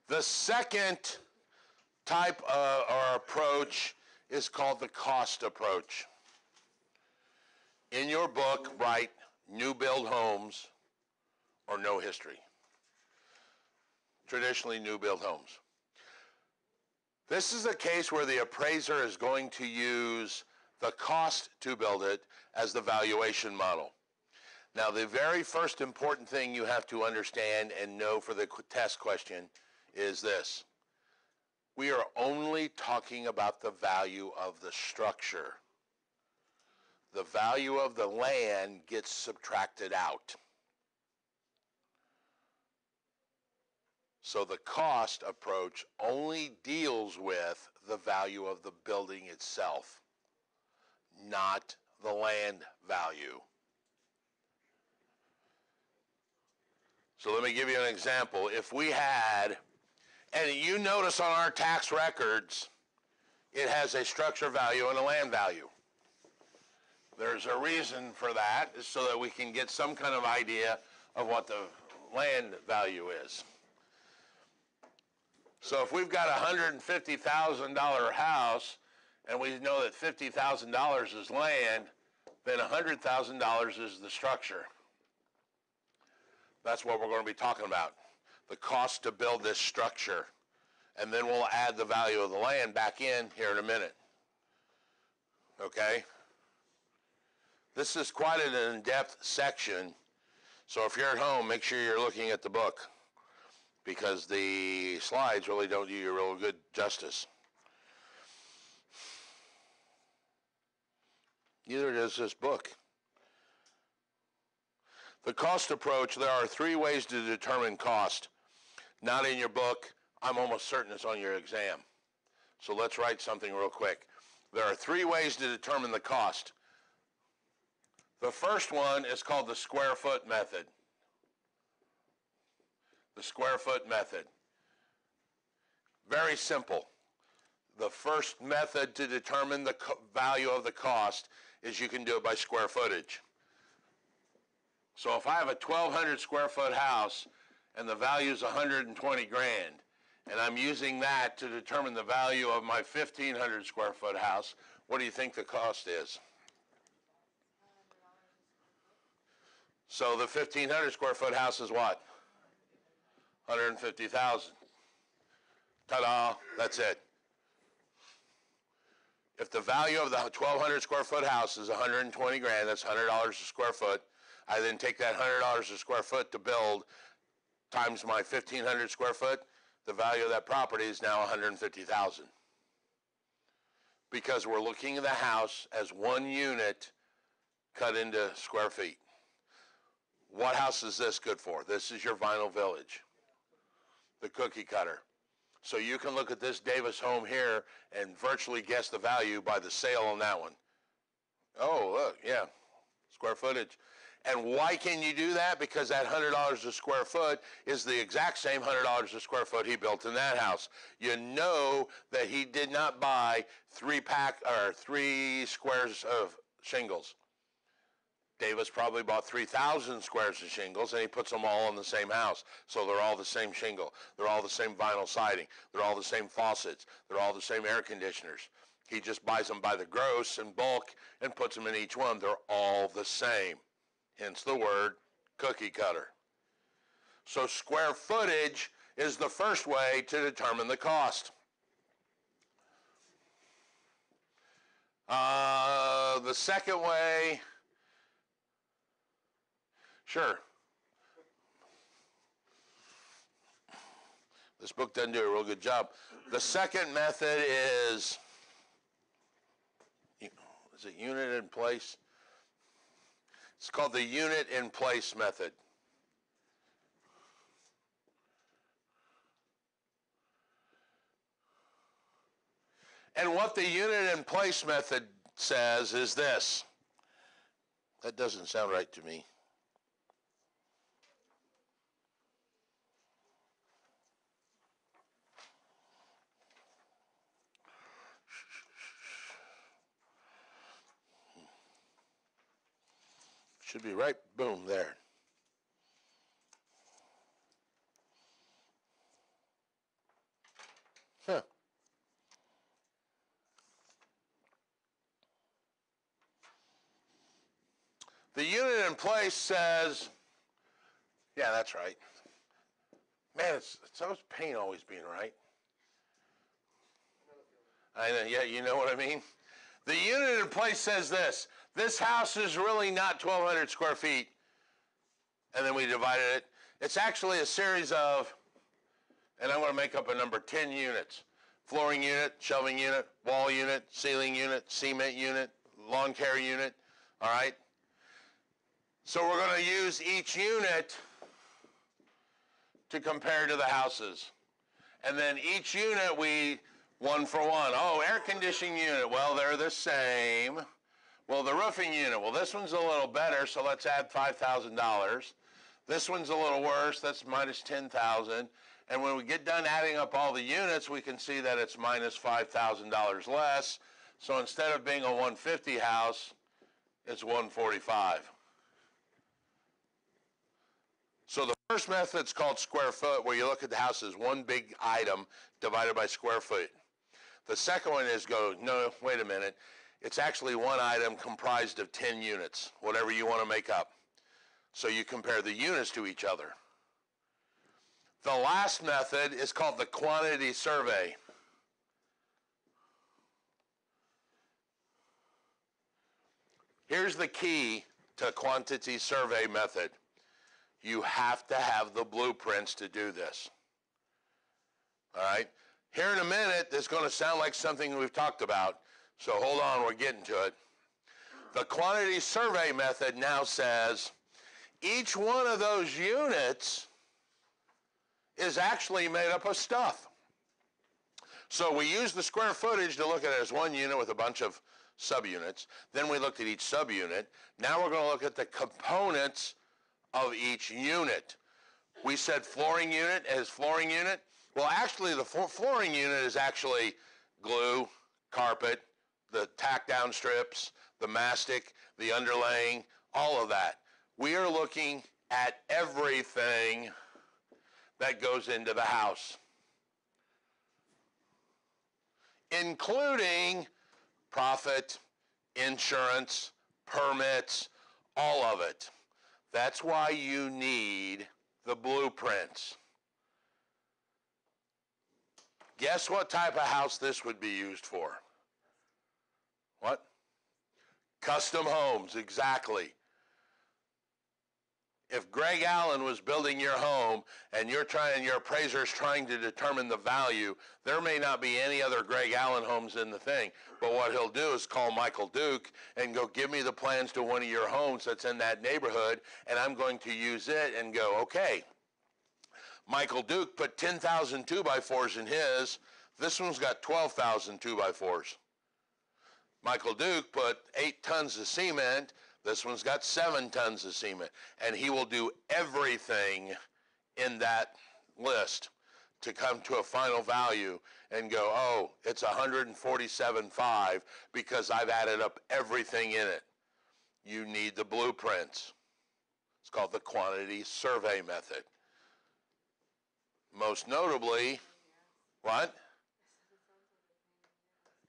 The second type or approach is called the cost approach. In your book, write new build homes or no history. Traditionally, new build homes. This is a case where the appraiser is going to use the cost to build it as the valuation model. Now, the very first important thing you have to understand and know for the test question is this. We are only talking about the value of the structure. The value of the land gets subtracted out. So the cost approach only deals with the value of the building itself, not the land value. So let me give you an example. If we had, and you notice on our tax records, it has a structure value and a land value. There's a reason for that, so that we can get some kind of idea of what the land value is. So if we've got a $150,000 house and we know that $50,000 is land, then $100,000 is the structure. That's what we're going to be talking about, the cost to build this structure. And then we'll add the value of the land back in here in a minute. Okay? This is quite an in-depth section, so if you're at home, make sure you're looking at the book, because the slides really don't do you real good justice. Neither does this book. The cost approach, there are 3 ways to determine cost. Not in your book. I'm almost certain it's on your exam. So let's write something real quick. There are 3 ways to determine the cost. The first one is called the square foot method. The square foot method. Very simple. The first method to determine the value of the cost is you can do it by square footage. So if I have a 1,200 square foot house and the value is 120 grand, and I'm using that to determine the value of my 1,500 square foot house, what do you think the cost is? So the 1,500 square foot house is what? 150,000. Ta-da, that's it. If the value of the 1,200 square foot house is 120 grand, that's $100 a square foot. I then take that $100 a square foot to build times my 1,500 square foot, the value of that property is now 150,000. Because we're looking at the house as one unit cut into square feet. What house is this good for? This is your vinyl village, the cookie cutter. So you can look at this Davis home here and virtually guess the value by the sale on that one. Oh, look, yeah, square footage. And why can you do that? Because that $100 a square foot is the exact same $100 a square foot he built in that house. You know that he did not buy 3 squares of shingles. Davis probably bought 3,000 squares of shingles, and he puts them all in the same house. So they're all the same shingle. They're all the same vinyl siding. They're all the same faucets. They're all the same air conditioners. He just buys them by the gross and bulk and puts them in each one. They're all the same. Hence the word cookie cutter. So square footage is the first way to determine the cost. The second way, sure. This book doesn't do a real good job. The second method is it unit in place? It's called the unit in place method. And what the unit in place method says is this. That doesn't sound right to me. Should be right, boom, there. Huh. The unit in place says, yeah, that's right. Man, it's always pain always being right. I know, yeah, you know what I mean? The unit in place says this house is really not 1,200 square feet, and then we divided it. It's actually a series of, and I'm going to make up a number, 10 units. Flooring unit, shelving unit, wall unit, ceiling unit, cement unit, lawn care unit, all right? So we're going to use each unit to compare to the houses. And then each unit we, one for one. Oh, air conditioning unit, well, they're the same. Well, the roofing unit, well, this one's a little better, so let's add $5,000. This one's a little worse, that's minus $10,000. And when we get done adding up all the units, we can see that it's minus $5,000 less. So instead of being a 150 house, it's 145. So the first method is called square foot, where you look at the house as one big item divided by square foot. The second one is no, wait a minute. It's actually one item comprised of 10 units, whatever you want to make up. So you compare the units to each other. The last method is called the quantity survey. Here's the key to quantity survey method. You have to have the blueprints to do this. All right? Here in a minute, this is going to sound like something we've talked about. So hold on, we're getting to it. The quantity survey method now says each one of those units is actually made up of stuff. So we use the square footage to look at it as one unit with a bunch of subunits. Then we looked at each subunit. Now we're going to look at the components of each unit. We said flooring unit as flooring unit. Well, actually, the flooring unit is actually glue, carpet, the tack down strips, the mastic, the underlaying, all of that. We are looking at everything that goes into the house, including profit, insurance, permits, all of it. That's why you need the blueprints. Guess what type of house this would be used for? What? Custom homes, exactly. If Greg Allen was building your home and your appraiser is trying to determine the value, there may not be any other Greg Allen homes in the thing. But what he'll do is call Michael Duke and go, give me the plans to one of your homes that's in that neighborhood, and I'm going to use it and go, okay. Michael Duke put 10,000 2x4s in his. This one's got 12,000 2x4s. Michael Duke put 8 tons of cement. This one's got 7 tons of cement. And he will do everything in that list to come to a final value and go, oh, it's 147.5 because I've added up everything in it. You need the blueprints. It's called the quantity survey method. Most notably, what?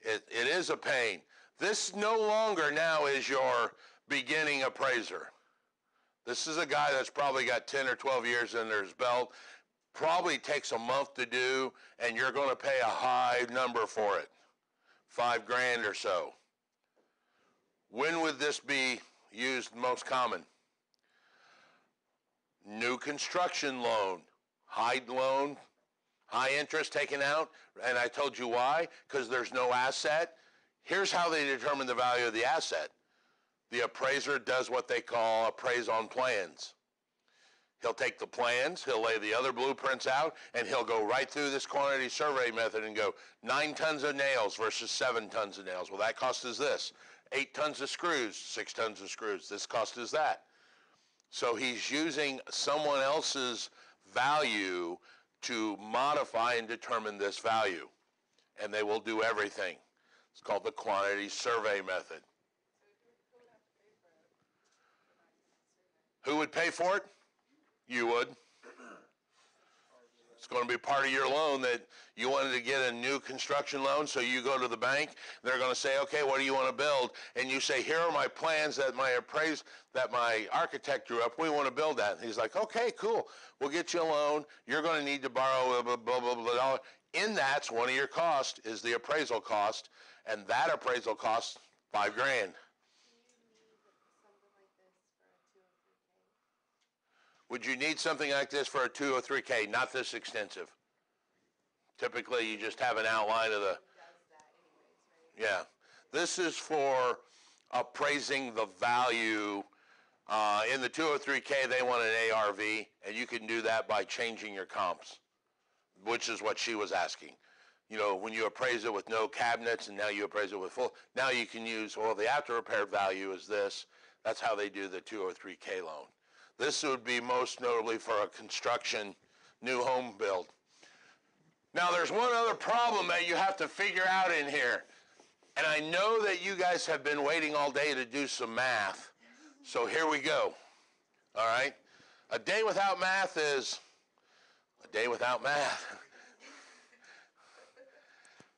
It is a pain. This no longer now is your beginning appraiser. This is a guy that's probably got 10 or 12 years under his belt, probably takes a month to do, and you're going to pay a high number for it, $5,000 or so. When would this be used most common? New construction loan, high loan, high interest taken out, and I told you why, because there's no asset. Here's how they determine the value of the asset. The appraiser does what they call appraise on plans. He'll take the plans, he'll lay the other blueprints out, and he'll go right through this quantity survey method and go 9 tons of nails versus 7 tons of nails. Well, that cost is this. 8 tons of screws, 6 tons of screws. This cost is that. So he's using someone else's value to modify and determine this value. And they will do everything. It's called the quantity survey method. Who would pay for it? You would. going to be part of your loan that you wanted to get a new construction loan, so you go to the bank. They're going to say, okay, what do you want to build? And you say, here are my plans that my architect drew up. We want to build that. And he's like, okay, cool. We'll get you a loan. You're going to need to borrow blah, blah, blah, blah, blah. In that's one of your costs is the appraisal cost, and that appraisal costs $5,000. Would you need something like this for a 203K? Not this extensive. Typically, you just have an outline of the. Yeah. This is for appraising the value. In the 203K, they want an ARV, and you can do that by changing your comps, which is what she was asking. You know, when you appraise it with no cabinets, and now you appraise it with full, now you can use, well, the after repair value is this. That's how they do the 203K loan. This would be most notably for a construction, new home build. Now, there's one other problem that you have to figure out in here. And I know that you guys have been waiting all day to do some math. So here we go. All right? A day without math is a day without math.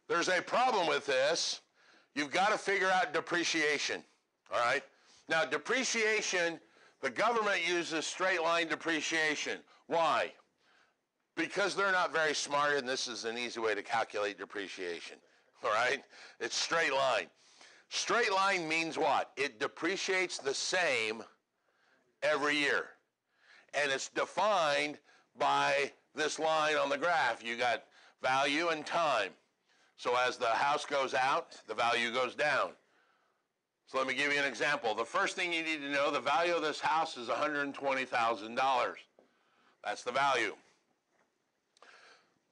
There's a problem with this. You've got to figure out depreciation. All right? Now, depreciation, the government uses straight line depreciation. Why? Because they're not very smart, and this is an easy way to calculate depreciation. All right? It's straight line. Straight line means what? It depreciates the same every year. And it's defined by this line on the graph. You got value and time. So as the house goes out, the value goes down. So let me give you an example. The first thing you need to know, the value of this house is $120,000. That's the value.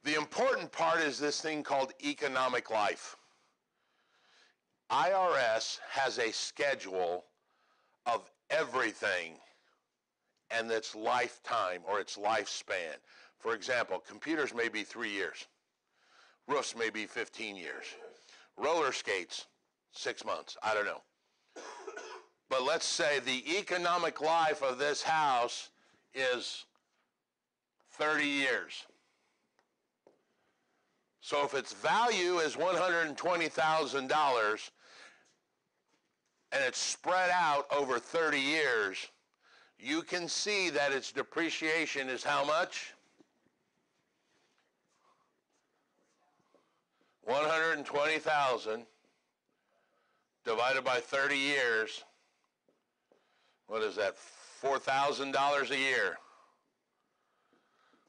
The important part is this thing called economic life. IRS has a schedule of everything and its lifetime or its lifespan. For example, computers may be 3 years. Roofs may be 15 years. Roller skates, 6 months. I don't know. But let's say the economic life of this house is 30 years. So if its value is $120,000 and it's spread out over 30 years, you can see that its depreciation is how much? $120,000 divided by 30 years. What is that? $4,000 a year.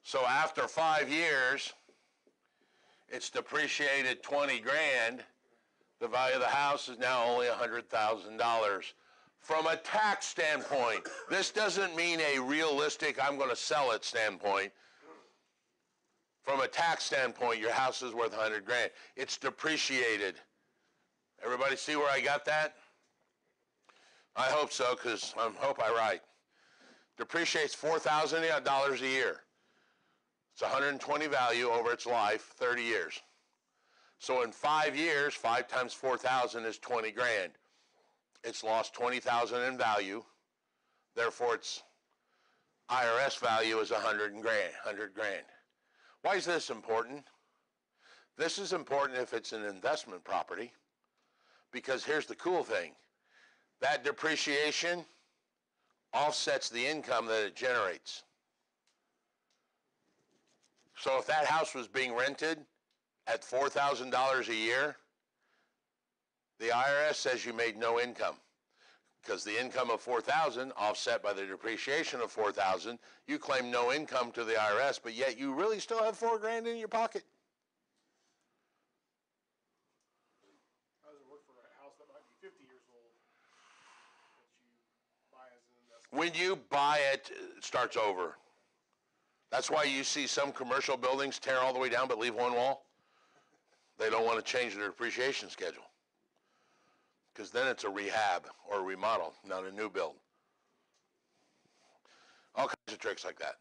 So after 5 years, it's depreciated 20 grand. The value of the house is now only $100,000. From a tax standpoint, this doesn't mean a realistic, I'm going to sell it standpoint. From a tax standpoint, your house is worth 100 grand. It's depreciated. Everybody see where I got that? I hope so, because I hope I'm right. Depreciates $4,000 a year. It's 120 value over its life, 30 years. So in 5 years, 5 times 4,000 is 20 grand. It's lost 20,000 in value. Therefore, its IRS value is 100 grand. Why is this important? This is important if it's an investment property, because here's the cool thing. That depreciation offsets the income that it generates. So if that house was being rented at $4,000 a year, the IRS says you made no income, because the income of $4,000 offset by the depreciation of $4,000, you claim no income to the IRS, but yet you really still have $4 grand in your pocket. How does it work for a house that might be 50 years old that you buy as an investment? When you buy it, it starts over. That's why you see some commercial buildings tear all the way down but leave one wall. They don't want to change their depreciation schedule, because then it's a rehab or a remodel, not a new build. All kinds of tricks like that.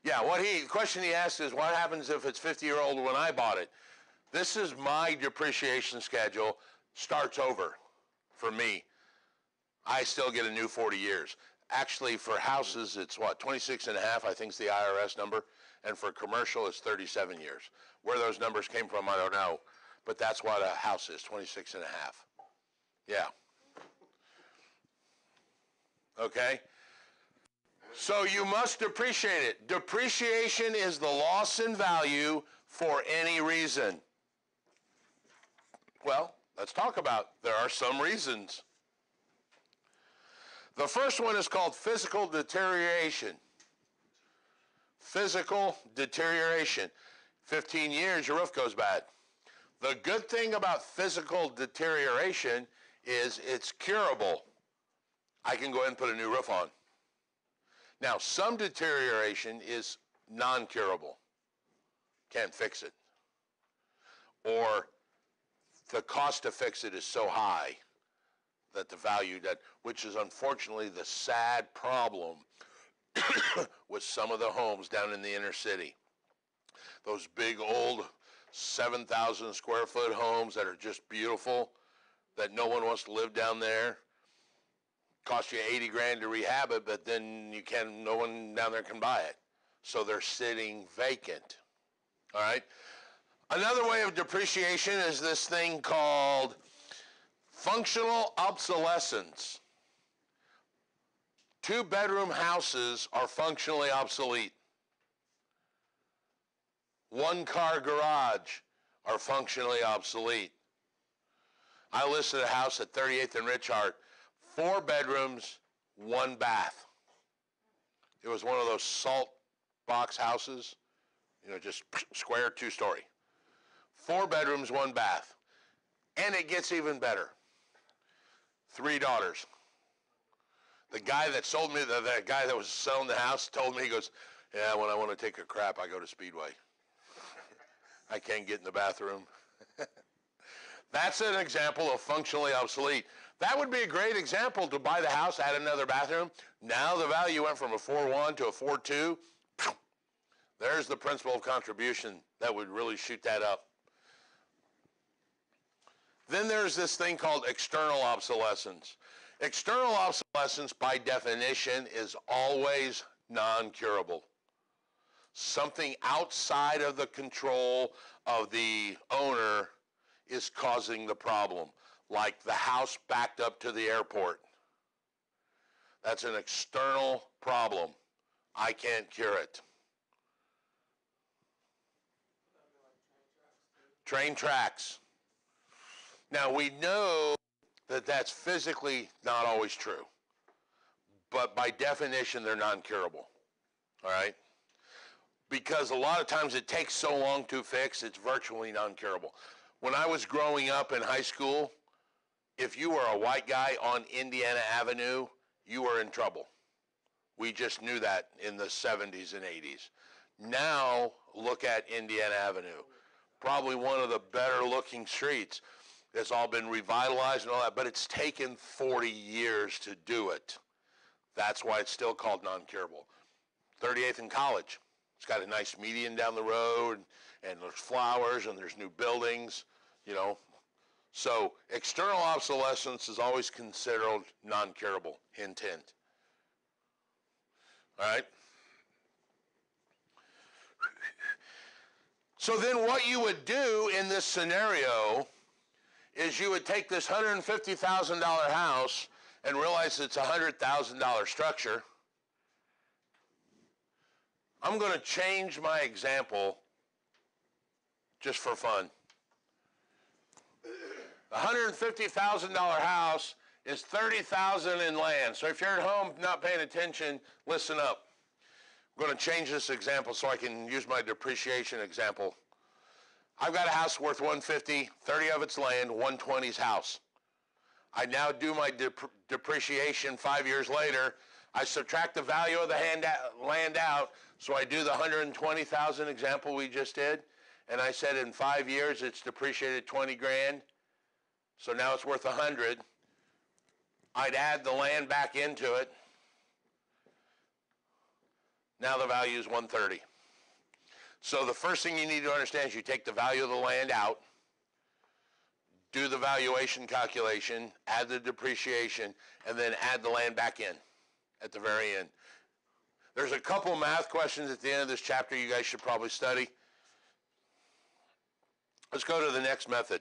Yeah, the question he asked is, what happens if it's 50-year-old when I bought it? This is my depreciation schedule, starts over for me. I still get a new 40 years. Actually, for houses, it's what, 26 and a half, I think is the IRS number. and for commercial it's 37 years. Where those numbers came from, I don't know, but that's what a house is, 26 and a half. Yeah. Okay? So you must depreciate it. Depreciation is the loss in value for any reason. Well, let's talk about, there are some reasons. The first one is called physical deterioration. Physical deterioration. 15 years, your roof goes bad. The good thing about physical deterioration is it's curable. I can go ahead and put a new roof on. Now, some deterioration is non-curable. Can't fix it. Or the cost to fix it is so high that the value that, which is unfortunately the sad problem with some of the homes down in the inner city. Those big old 7,000 square foot homes that are just beautiful, that no one wants to live down there. Cost you 80 grand to rehab it, but then no one down there can buy it. So they're sitting vacant. All right? Another way of depreciation is this thing called functional obsolescence. 2-bedroom houses are functionally obsolete. 1-car garage are functionally obsolete. I listed a house at 38th and Richard, 4 bedrooms, 1 bath. It was one of those salt box houses, just square, 2-story. 4 bedrooms, 1 bath. And it gets even better. 3 daughters. The guy that sold me, the guy that was selling the house told me, he goes, yeah, when I want to take a crap, I go to Speedway. I can't get in the bathroom. That's an example of functionally obsolete. That would be a great example to buy the house, add another bathroom. Now the value went from a 4.1 to a 4.2. There's the principle of contribution that would really shoot that up. Then there's this thing called external obsolescence. External obsolescence, by definition, is always non-curable. Something outside of the control of the owner is causing the problem, like the house backed up to the airport. That's an external problem. I can't cure it. Train tracks. Now, we know that that's physically not always true, but by definition, they're non-curable, all right? Because a lot of times it takes so long to fix, it's virtually non-curable. When I was growing up in high school, if you were a white guy on Indiana Avenue, you were in trouble. We just knew that in the 70s and 80s. Now, look at Indiana Avenue. Probably one of the better looking streets. It's all been revitalized and all that, but it's taken 40 years to do it. That's why it's still called non-curable. 38th and College. It's got a nice median down the road, and there's flowers, and there's new buildings, So external obsolescence is always considered non-curable. Hint, hint. All right? So then what you would do in this scenario is you would take this $150,000 house and realize it's a $100,000 structure. I'm going to change my example just for fun. A $150,000 house is $30,000 in land. So if you're at home not paying attention, listen up. I'm going to change this example so I can use my depreciation example. I've got a house worth $150, 30 of it's land, 120's house. I now do my depreciation 5 years later. I subtract the value of the land out, so I do the $120,000 example we just did, and I said in 5 years it's depreciated 20 grand, so now it's worth 100. I'd add the land back into it. Now the value is 130. So the first thing you need to understand is you take the value of the land out, do the valuation calculation, add the depreciation, and then add the land back in at the very end. There's a couple math questions at the end of this chapter you guys should probably study. Let's go to the next method.